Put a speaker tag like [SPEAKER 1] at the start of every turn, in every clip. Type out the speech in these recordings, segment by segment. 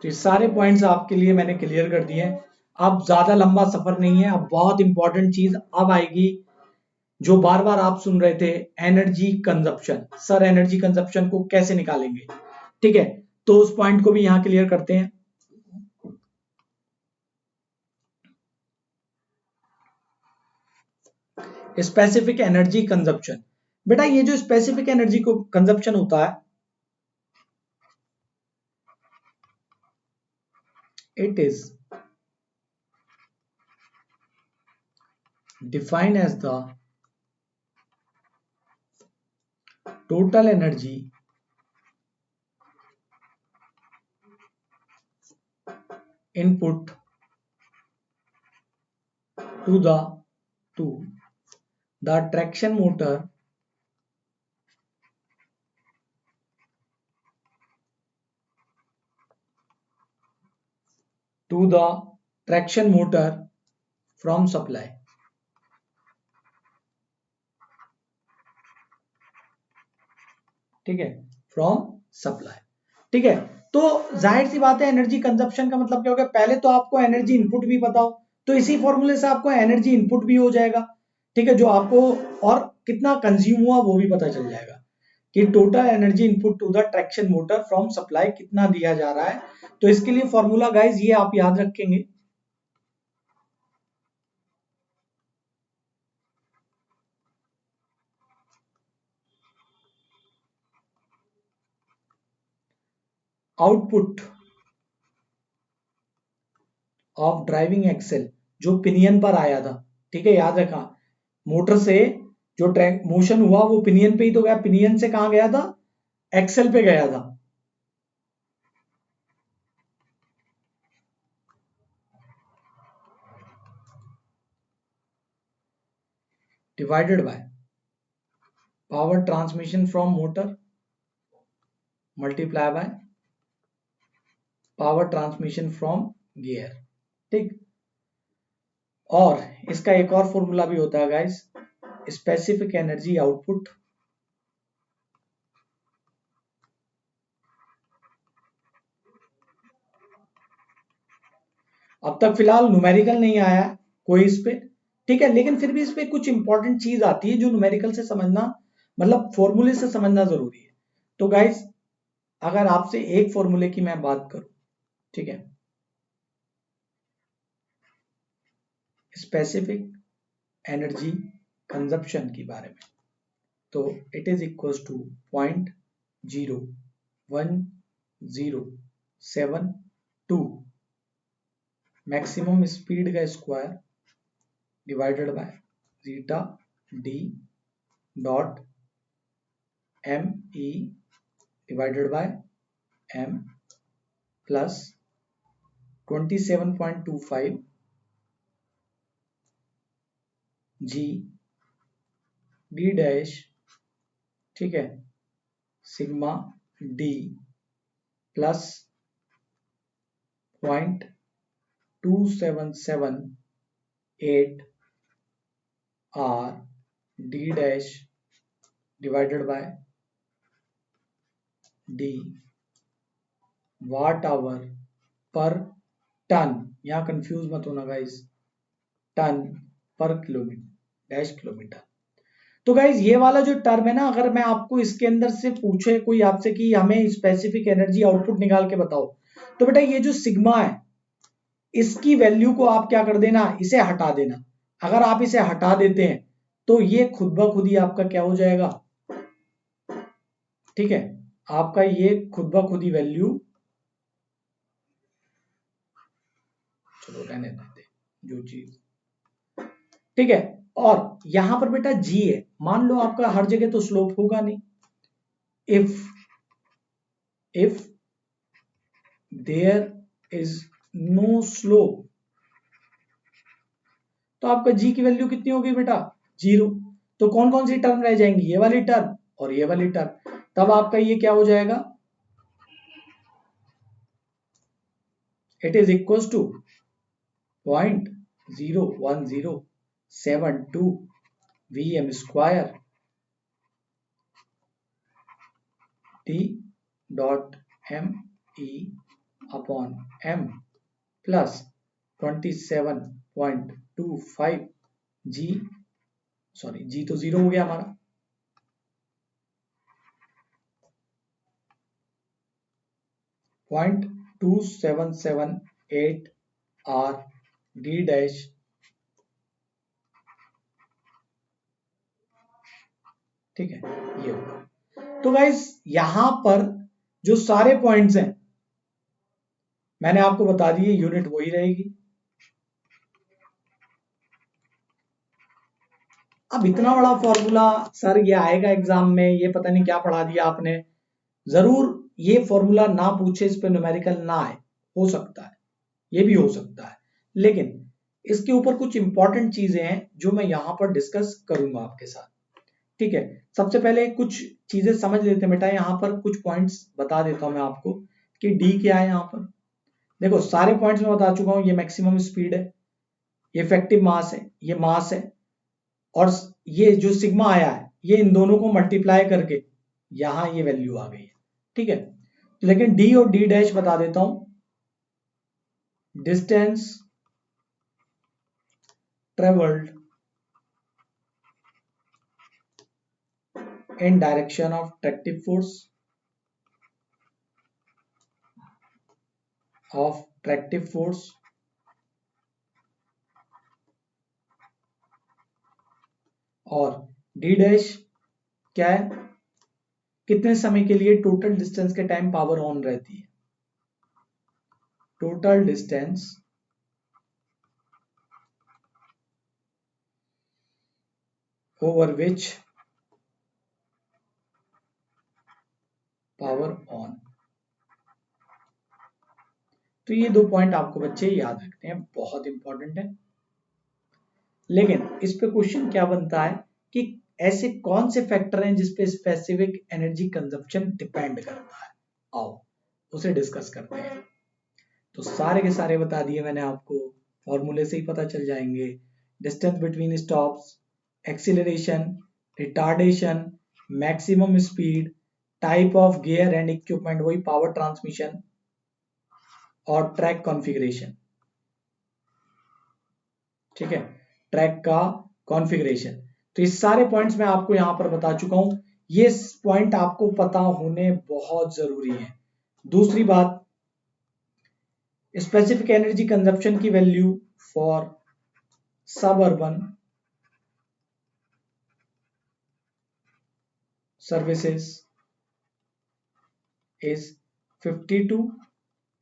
[SPEAKER 1] तो ये सारे पॉइंट्स आपके लिए मैंने क्लियर कर दिए हैं। अब ज्यादा लंबा सफर नहीं है। अब बहुत इंपॉर्टेंट चीज अब आएगी जो बार बार आप सुन रहे थे, energy consumption. Sir energy consumption को कैसे निकालेंगे? ठीक है, तो उस पॉइंट को भी यहां क्लियर करते हैं। Specific energy consumption. बेटा ये जो स्पेसिफिक एनर्जी को कंजप्शन होता है, it is defined as the total energy input to the traction motor from supply। ठीक है, फ्रॉम सप्लाई। ठीक है, तो जाहिर सी बात है एनर्जी कंजप्शन का मतलब क्या हो गया? पहले तो आपको एनर्जी इनपुट भी पता हो, तो इसी फॉर्मूले से आपको एनर्जी इनपुट भी हो जाएगा। ठीक है, जो आपको और कितना कंज्यूम हुआ वो भी पता चल जाएगा कि total energy input to the traction motor from supply कितना दिया जा रहा है। तो इसके लिए फॉर्मूला गाइज ये आप याद रखेंगे। आउटपुट ऑफ ड्राइविंग एक्सेल जो पिनियन पर आया था, ठीक है, याद रखा, मोटर से जो ट्रैक मोशन हुआ वो पिनियन पे ही तो गया। पिनियन से कहां गया था? एक्सेल पे गया था। Divided by power transmission from motor multiply by power transmission from gear. ठीक, और इसका एक और फॉर्मूला भी होता है गाइस, स्पेसिफिक एनर्जी आउटपुट अब तक फिलहाल न्यूमेरिकल नहीं आया है कोई इस पे। ठीक है, लेकिन फिर भी इस पे कुछ इंपॉर्टेंट चीज आती है जो न्यूमेरिकल से समझना, मतलब फॉर्मूले से समझना जरूरी है। तो गाइस अगर आपसे एक फॉर्मूले की मैं बात करूं, ठीक है, स्पेसिफिक एनर्जी कंजप्शन के बारे में, तो it is equal to 0.01072 maximum speed का square divided by zeta D dot M E divided by M plus 27.25 G D dash, ठीक है, sigma D plus 0.2778 R D dash divided by D watt hour पर ton. यहां confuse मत होना guys, ton पर kilometre dash kilometre. तो guys ये वाला जो टर्म है ना, अगर मैं आपको इसके अंदर से पूछे कोई आपसे कि हमें स्पेसिफिक एनर्जी आउटपुट निकाल के बताओ, तो बेटा ये जो सिग्मा है इसकी वैल्यू को आप क्या कर देना, इसे हटा देना। अगर आप इसे हटा देते हैं तो ये खुद ब खुद ही आपका क्या हो जाएगा? ठीक है, आपका ये खुद ब खुद ही वैल्यू, चलो रहने देते जो चीज, ठीक है। और यहां पर बेटा जी है, मान लो आपका हर जगह तो स्लोप होगा नहीं। If there is no slope तो आपका जी की वैल्यू कितनी होगी बेटा? 0। तो कौन कौन सी टर्म रह जाएंगी? ये वाली टर्म और ये वाली टर्म। तब आपका ये क्या हो जाएगा? It is equal to 0.01072 Vm square T dot M E upon m plus 27.25 g, sorry g तो 0 हो गया हमारा, 0.2778 r d डैश, ठीक है, ये होगा। तो गाइस यहां पर जो सारे पॉइंट्स हैं मैंने आपको बता दिए, यूनिट वही रहेगी। अब इतना बड़ा फॉर्मूला सर ये आएगा एग्जाम में, ये पता नहीं क्या पढ़ा दिया आपने, जरूर ये फॉर्मूला ना पूछे, इस पे न्यूमेरिकल ना आए, हो सकता है, ये भी हो सकता है, लेकिन इसके ऊपर कुछ इंपॉर्टेंट चीजें हैं जो मैं यहां पर डिस्कस करूंगा आपके साथ, ठीक है। सबसे पहले कुछ चीजें समझ लेते हैं बेटा, यहाँ पर कुछ पॉइंट्स बता देता हूं मैं आपको कि डी क्या है। यहाँ पर देखो सारे पॉइंट्स मैं बता चुका हूं, ये मैक्सिमम स्पीड है, ये इफेक्टिव मास है, ये मास है, और ये जो सिग्मा आया है ये इन दोनों को मल्टीप्लाई करके यहां ये वैल्यू आ गई है, ठीक है। लेकिन डी और डी डैश बता देता हूं, distance travelled in direction of attractive force और d डैश क्या है, कितने समय के लिए टोटल डिस्टेंस के टाइम पावर ऑन रहती है, total distance over which power on. तो ये दो पॉइंट आपको बच्चे याद रखते हैं, बहुत इंपॉर्टेंट है। लेकिन इस पे क्वेश्चन क्या बनता है कि ऐसे कौन से फैक्टर हैं जिसपे स्पेसिफिक एनर्जी कंजप्शन डिपेंड करता है, आओ उसे डिस्कस करते हैं। तो सारे के सारे बता दिए मैंने आपको, फॉर्मूले से ही पता चल जाएंगे, distance between stops, acceleration, retardation, maximum speed, type of gear and equipment, वही पावर ट्रांसमिशन, और ट्रैक कॉन्फ़िगरेशन, ठीक है, ट्रैक का कॉन्फ़िगरेशन। तो ये सारे पॉइंट्स मैं आपको यहां पर बता चुका हूं, ये पॉइंट आपको पता होने बहुत जरूरी है। दूसरी बात, स्पेसिफिक एनर्जी कंजप्शन की value for suburban services is 50 to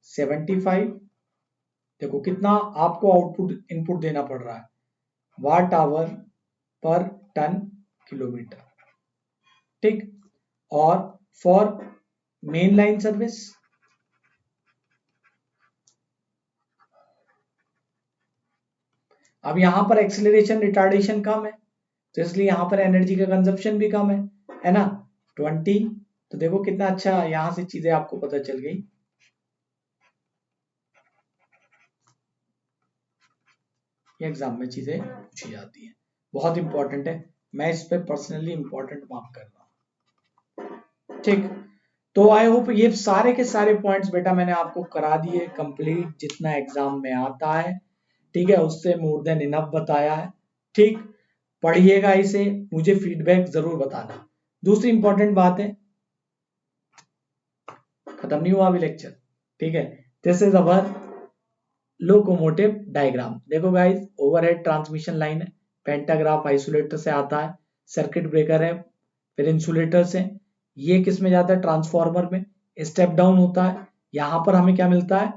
[SPEAKER 1] 75, देखो कितना आपको आउटपुट इनपुट देना पड़ रहा है, वाट आवर पर टन किलोमीटर, ठीक। और फॉर मेन लाइन सर्विस अब यहां पर एक्सीलरेशन रिटार्डेशन कम है, तो इसलिए यहां पर एनर्जी का कंजप्शन भी कम है ना, 20। तो देखो कितना अच्छा यहां से चीजें आपको पता चल गई। ये एग्जाम में चीजें पूछी जाती हैं, बहुत इंपॉर्टेंट है, मैं इस पे पर्सनली इंपॉर्टेंट मार्क कर रहा हूं, ठीक। तो आई होप ये सारे के सारे पॉइंट्स बेटा मैंने आपको करा दिए कंप्लीट, जितना एग्जाम में आता है, ठीक है, उससे मोर देन इनफ बताया है, ठीक। पढ़िएगा इसे, मुझे फीडबैक जरूर बताना। दूसरी इंपॉर्टेंट बात है, खत्म नहीं हुआ अभी लेक्चर, ठीक है, this is our locomotive diagram. देखो गाइस, ओवरहेड ट्रांसमिशन लाइन है, पेंटाग्राफ आइसोलेटर से आता है, सर्किट ब्रेकर है, फिर इंसुलेटर्स है, ये किस में जाता है, ट्रांसफार्मर में, स्टेप डाउन होता है। यहां पर हमें क्या मिलता है,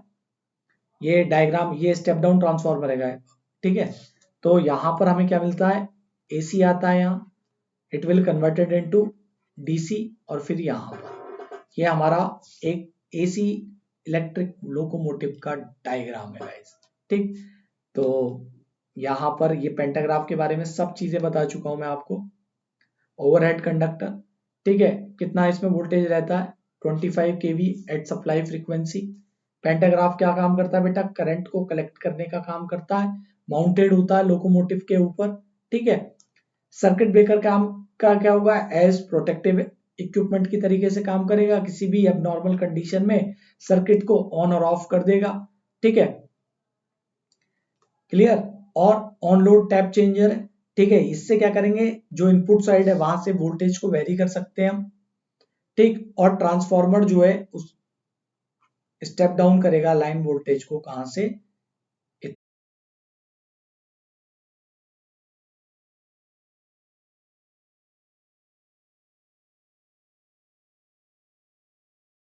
[SPEAKER 1] ये डायग्राम, ये स्टेप डाउन ट्रांसफार्मर है, ठीक है। तो यहां पर हमें क्या मिलता है, एसी आता है, यहाँ it will converted into DC, और फिर यहां पर ये हमारा एक एसी इलेक्ट्रिक लोकोमोटिव का डायग्राम है गाइस, ठीक। तो यहां पर ये पेंटाग्राफ के बारे में सब चीजें बता चुका हूं मैं आपको। ओवरहेड कंडक्टर, ठीक है, कितना इसमें वोल्टेज रहता है, 25 kV at supply frequency. Pantograph क्या काम करता है बेटा, करंट को कलेक्ट करने का काम करता है, माउंटेड होता है लोकोमोटिव के ऊपर, ठीक है। सर्किट ब्रेकर काम का क्या होगा, एज प्रोटेक्टिव इक्विपमेंट की तरीके से काम करेगा, किसी भी एबनॉर्मल कंडीशन में सर्किट को ऑन और ऑफ कर देगा। ठीक है, क्लियर। और ऑन लोड टैप चेंजर है, ठीक है, इससे क्या करेंगे, जो इनपुट साइड है वहां से वोल्टेज को वेरी कर सकते हैं हम। ठीक, और ट्रांसफार्मर जो है उस स्टेप डाउन करेगा लाइन वोल्टेज को कहां से,